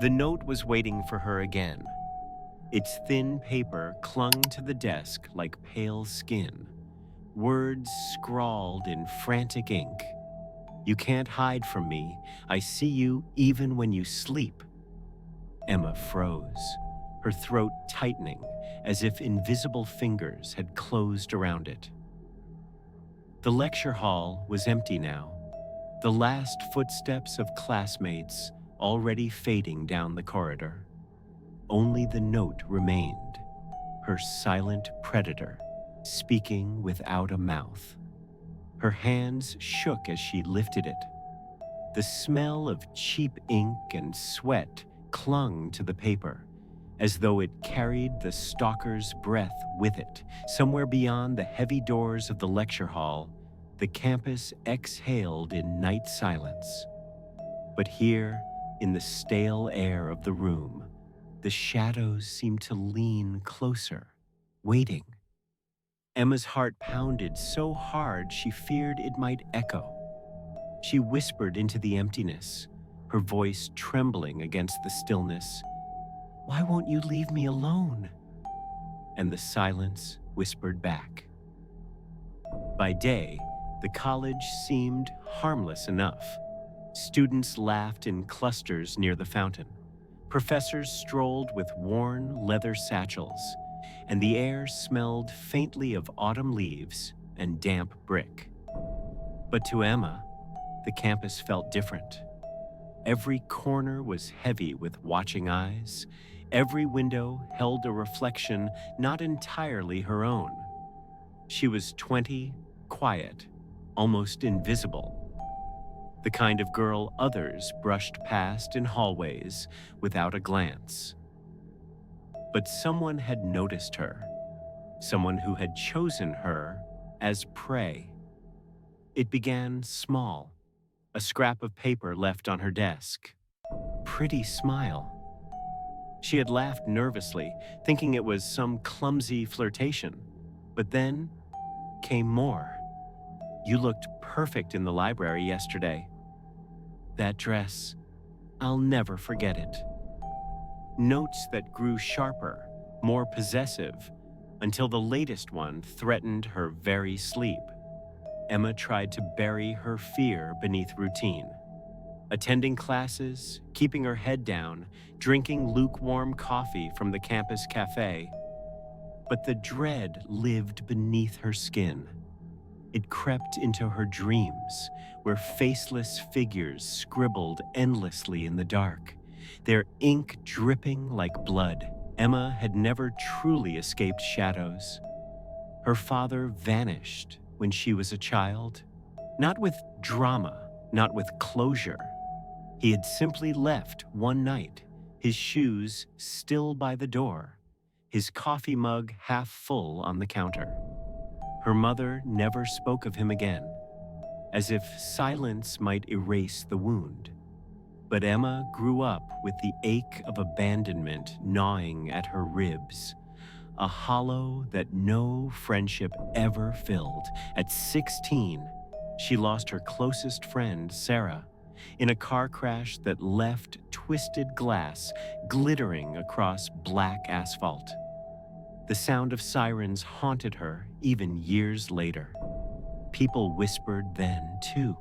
The note was waiting for her again. Its thin paper clung to the desk like pale skin, words scrawled in frantic ink. "You can't hide from me. I see you even when you sleep." Emma froze, her throat tightening as if invisible fingers had closed around it. The lecture hall was empty now, the last footsteps of classmates already fading down the corridor. Only the note remained, her silent predator, speaking without a mouth. Her hands shook as she lifted it. The smell of cheap ink and sweat clung to the paper, as though it carried the stalker's breath with it. Somewhere beyond the heavy doors of the lecture hall, the campus exhaled in night silence. But here, in the stale air of the room, the shadows seemed to lean closer, waiting. Emma's heart pounded so hard she feared it might echo. She whispered into the emptiness, her voice trembling against the stillness. "Why won't you leave me alone?" And the silence whispered back. By day, the college seemed harmless enough. Students laughed in clusters near the fountain. Professors strolled with worn leather satchels, and the air smelled faintly of autumn leaves and damp brick. But to Emma, the campus felt different. Every corner was heavy with watching eyes. Every window held a reflection not entirely her own. She was 20, quiet, almost invisible. The kind of girl others brushed past in hallways without a glance. But someone had noticed her, someone who had chosen her as prey. It began small, a scrap of paper left on her desk. Pretty smile. She had laughed nervously, thinking it was some clumsy flirtation. But then came more. "You looked perfect in the library yesterday." "That dress, I'll never forget it." Notes that grew sharper, more possessive, until the latest one threatened her very sleep. Emma tried to bury her fear beneath routine. Attending classes, keeping her head down, drinking lukewarm coffee from the campus cafe. But the dread lived beneath her skin. It crept into her dreams, where faceless figures scribbled endlessly in the dark, their ink dripping like blood. Emma had never truly escaped shadows. Her father vanished when she was a child, not with drama, not with closure. He had simply left one night, his shoes still by the door, his coffee mug half full on the counter. Her mother never spoke of him again, as if silence might erase the wound. But Emma grew up with the ache of abandonment gnawing at her ribs, a hollow that no friendship ever filled. At 16, she lost her closest friend, Sarah, in a car crash that left twisted glass glittering across black asphalt. The sound of sirens haunted her even years later. People whispered then, too,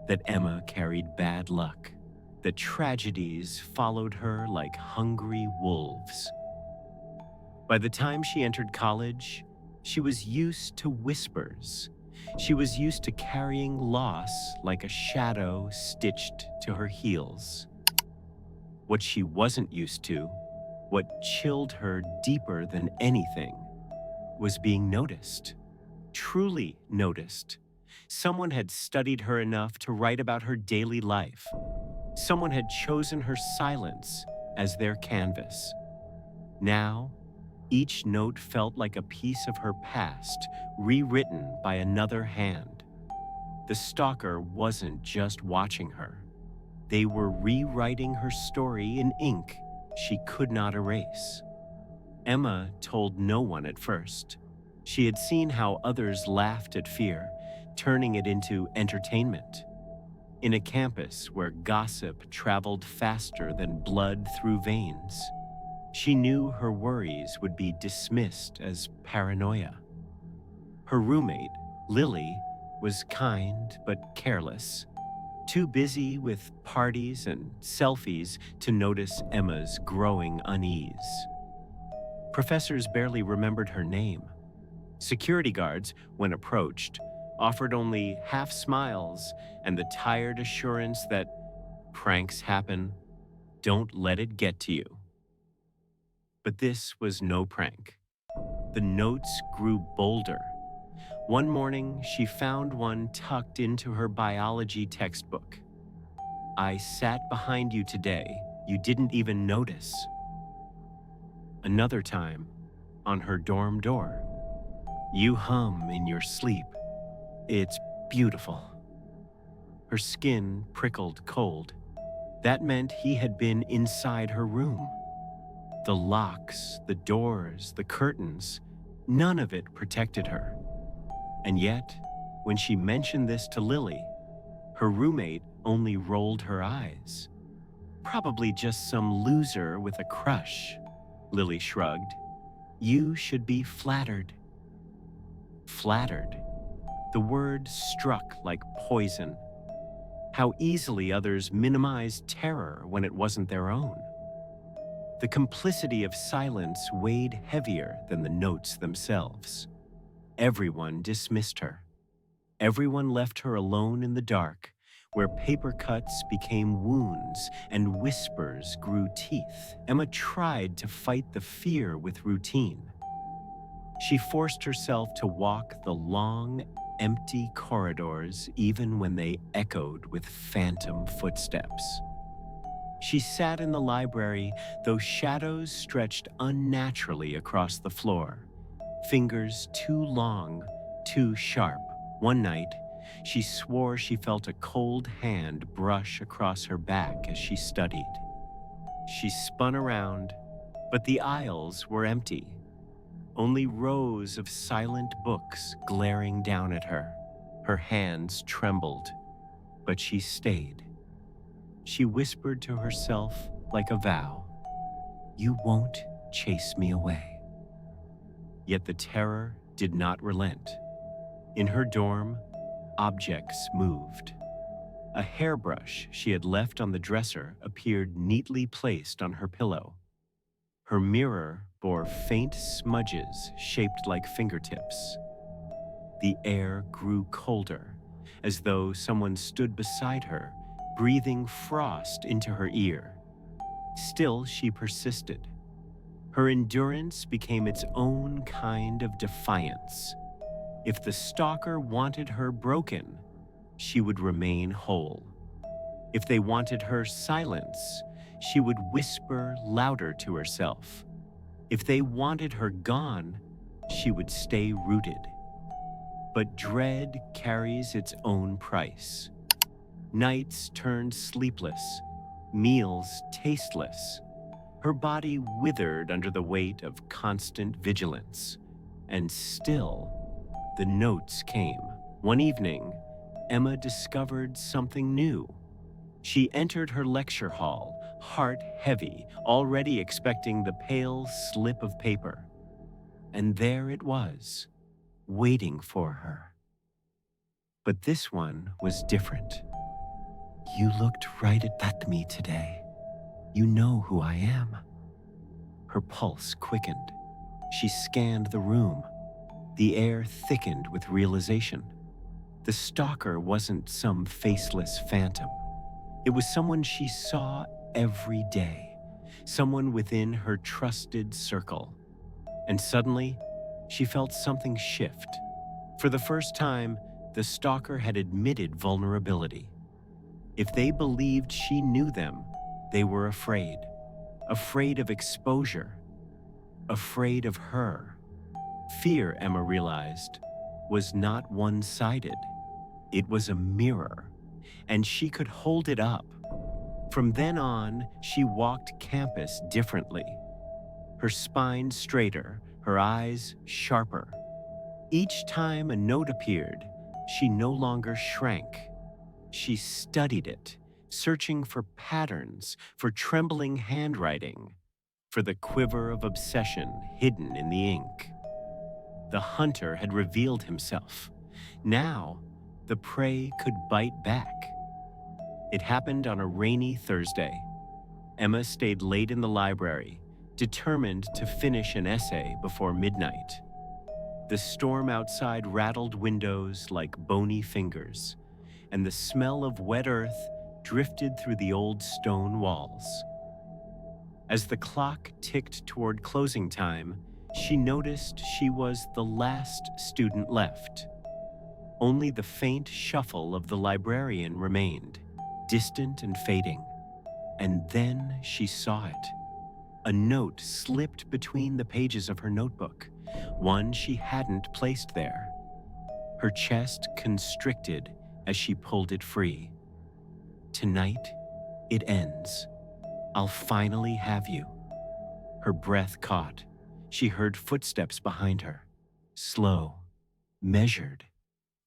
that Emma carried bad luck, that tragedies followed her like hungry wolves. By the time she entered college, she was used to whispers. She was used to carrying loss like a shadow stitched to her heels. What she wasn't used to, what chilled her deeper than anything, was being noticed, truly noticed. Someone had studied her enough to write about her daily life. Someone had chosen her silence as their canvas. Now, each note felt like a piece of her past, rewritten by another hand. The stalker wasn't just watching her. They were rewriting her story in ink she could not erase. Emma told no one at first. She had seen how others laughed at fear, turning it into entertainment. In a campus where gossip traveled faster than blood through veins, she knew her worries would be dismissed as paranoia. Her roommate, Lily, was kind but careless, too busy with parties and selfies to notice Emma's growing unease. Professors barely remembered her name. Security guards, when approached, offered only half smiles and the tired assurance that pranks happen, don't let it get to you. But this was no prank. The notes grew bolder. One morning, she found one tucked into her biology textbook. I sat behind you today. You didn't even notice. Another time, on her dorm door. You hum in your sleep. It's beautiful. Her skin prickled cold. That meant he had been inside her room. The locks, the doors, the curtains, none of it protected her. And yet, when she mentioned this to Lily, her roommate only rolled her eyes. Probably just some loser with a crush, Lily shrugged. You should be flattered. Flattered. The word struck like poison. How easily others minimized terror when it wasn't their own. The complicity of silence weighed heavier than the notes themselves. Everyone dismissed her. Everyone left her alone in the dark, where paper cuts became wounds and whispers grew teeth. Emma tried to fight the fear with routine. She forced herself to walk the long, empty corridors even when they echoed with phantom footsteps. She sat in the library, though shadows stretched unnaturally across the floor, fingers too long, too sharp. One night, she swore she felt a cold hand brush across her back as she studied. She spun around, but the aisles were empty. Only rows of silent books glaring down at her. Her hands trembled, but she stayed. She whispered to herself like a vow, "You won't chase me away." Yet the terror did not relent. In her dorm, objects moved. A hairbrush she had left on the dresser appeared neatly placed on her pillow. Her mirror bore faint smudges shaped like fingertips. The air grew colder, as though someone stood beside her, breathing frost into her ear. Still, she persisted. Her endurance became its own kind of defiance. If the stalker wanted her broken, she would remain whole. If they wanted her silence, she would whisper louder to herself. If they wanted her gone, she would stay rooted. But dread carries its own price. Nights turned sleepless, meals tasteless. Her body withered under the weight of constant vigilance. And still, the notes came. One evening, Emma discovered something new. She entered her lecture hall, heart heavy, already expecting the pale slip of paper. And there it was, waiting for her. But this one was different. You looked right at me today. You know who I am. Her pulse quickened. She scanned the room. The air thickened with realization. The stalker wasn't some faceless phantom. It was someone she saw every day, someone within her trusted circle. And suddenly, she felt something shift. For the first time, the stalker had admitted vulnerability. If they believed she knew them, they were afraid. Afraid of exposure. Afraid of her. Fear, Emma realized, was not one-sided. It was a mirror, and she could hold it up. From then on, she walked campus differently. Her spine straighter, her eyes sharper. Each time a note appeared, she no longer shrank. She studied it, searching for patterns, for trembling handwriting, for the quiver of obsession hidden in the ink. The hunter had revealed himself. Now, the prey could bite back. It happened on a rainy Thursday. Emma stayed late in the library, determined to finish an essay before midnight. The storm outside rattled windows like bony fingers, and the smell of wet earth drifted through the old stone walls. As the clock ticked toward closing time, she noticed she was the last student left. Only the faint shuffle of the librarian remained, distant and fading. And then she saw it. A note slipped between the pages of her notebook, one she hadn't placed there. Her chest constricted as she pulled it free. "Tonight, it ends. I'll finally have you." Her breath caught. She heard footsteps behind her, slow, measured,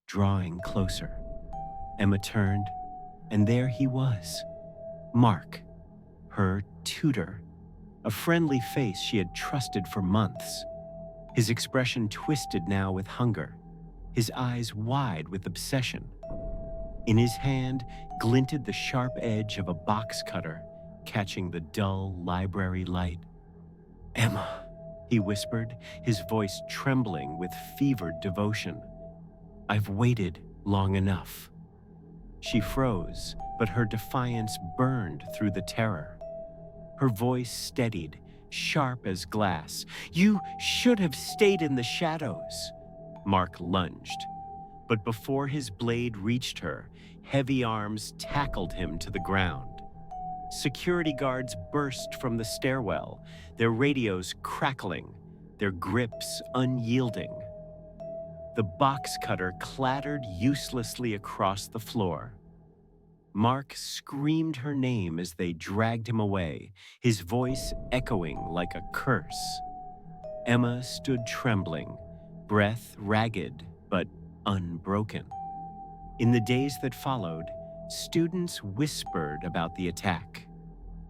drawing closer. Emma turned, and there he was, Mark, her tutor, a friendly face she had trusted for months. His expression twisted now with hunger, his eyes wide with obsession. In his hand glinted the sharp edge of a box cutter, catching the dull library light. "Emma," he whispered, his voice trembling with fevered devotion. "I've waited long enough." She froze, but her defiance burned through the terror. Her voice steadied, sharp as glass. "You should have stayed in the shadows." Mark lunged, but before his blade reached her, heavy arms tackled him to the ground. Security guards burst from the stairwell, their radios crackling, their grips unyielding. The box cutter clattered uselessly across the floor. Mark screamed her name as they dragged him away, his voice echoing like a curse. Emma stood trembling, breath ragged but unbroken. In the days that followed, students whispered about the attack.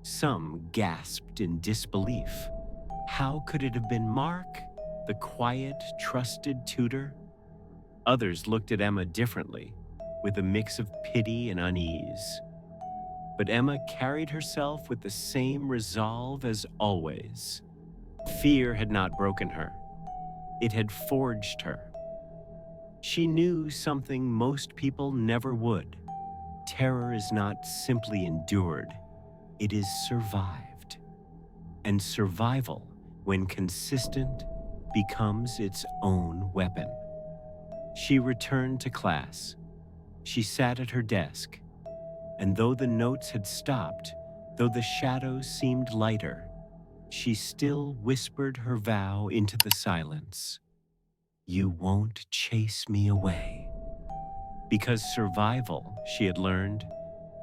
Some gasped in disbelief. How could it have been Mark, the quiet, trusted tutor? Others looked at Emma differently, with a mix of pity and unease. But Emma carried herself with the same resolve as always. Fear had not broken her. It had forged her. She knew something most people never would. Terror is not simply endured, it is survived. And survival, when consistent, becomes its own weapon. She returned to class. She sat at her desk, and though the notes had stopped, though the shadows seemed lighter, she still whispered her vow into the silence. "You won't chase me away." Because survival, she had learned,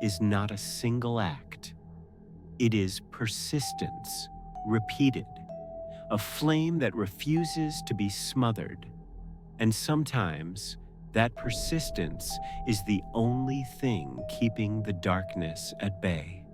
is not a single act. It is persistence, repeated, a flame that refuses to be smothered. And sometimes, that persistence is the only thing keeping the darkness at bay.